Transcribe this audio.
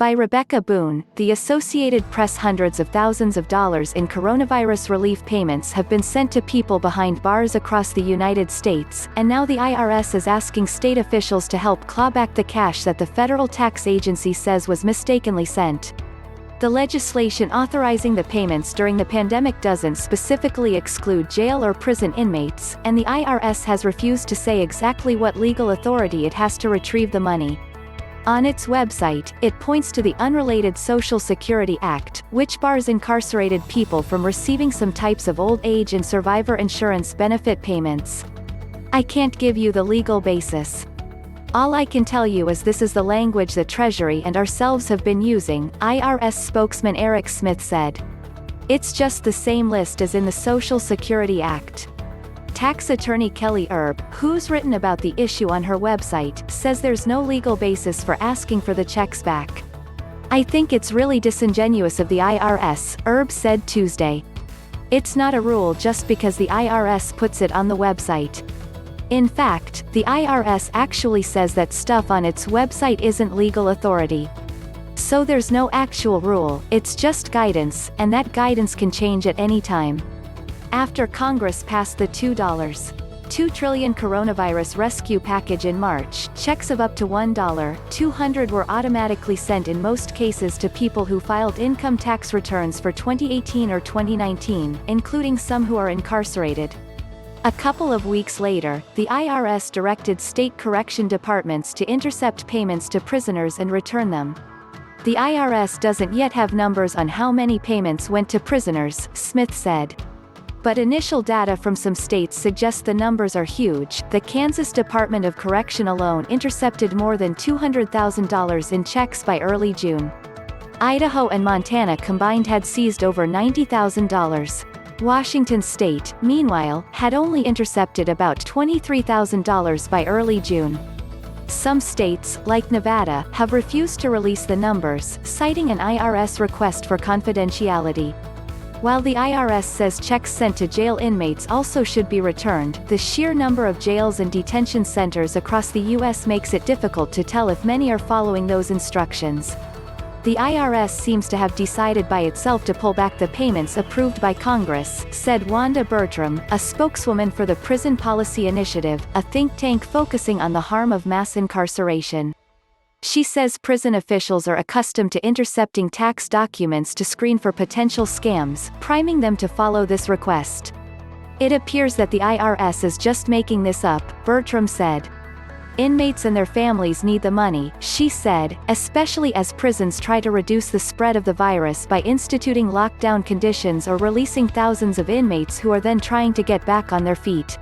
By Rebecca Boone, the Associated Press. Hundreds of thousands of dollars in coronavirus relief payments have been sent to people behind bars across the United States, and now the IRS is asking state officials to help claw back the cash that the federal tax agency says was mistakenly sent. The legislation authorizing the payments during the pandemic doesn't specifically exclude jail or prison inmates, and the IRS has refused to say exactly what legal authority it has to retrieve the money. On its website, it points to the unrelated Social Security Act, which bars incarcerated people from receiving some types of old age and survivor insurance benefit payments. I can't give you the legal basis. All I can tell you is this is the language the Treasury and ourselves have been using, IRS spokesman Eric Smith said. It's just the same list as in the Social Security Act. Tax attorney Kelly Erb, who's written about the issue on her website, says there's no legal basis for asking for the checks back. I think it's really disingenuous of the IRS, Erb said Tuesday. It's not a rule just because the IRS puts it on the website. In fact, the IRS actually says that stuff on its website isn't legal authority. So there's no actual rule, it's just guidance, and that guidance can change at any time. After Congress passed the $2.2 trillion coronavirus rescue package in March, checks of up to $1.200 were automatically sent in most cases to people who filed income tax returns for 2018 or 2019, including some who are incarcerated. A couple of weeks later, the IRS directed state correction departments to intercept payments to prisoners and return them. The IRS doesn't yet have numbers on how many payments went to prisoners, Smith said. But initial data from some states suggest the numbers are huge. The Kansas Department of Correction alone intercepted more than $200,000 in checks by early June. Idaho and Montana combined had seized over $90,000. Washington state, meanwhile, had only intercepted about $23,000 by early June. Some states, like Nevada, have refused to release the numbers, citing an IRS request for confidentiality. While the IRS says checks sent to jail inmates also should be returned, the sheer number of jails and detention centers across the U.S. makes it difficult to tell if many are following those instructions. The IRS seems to have decided by itself to pull back the payments approved by Congress, said Wanda Bertram, a spokeswoman for the Prison Policy Initiative, a think tank focusing on the harm of mass incarceration. She says prison officials are accustomed to intercepting tax documents to screen for potential scams, priming them to follow this request. It appears that the IRS is just making this up, Bertram said. Inmates and their families need the money, she said, especially as prisons try to reduce the spread of the virus by instituting lockdown conditions or releasing thousands of inmates who are then trying to get back on their feet.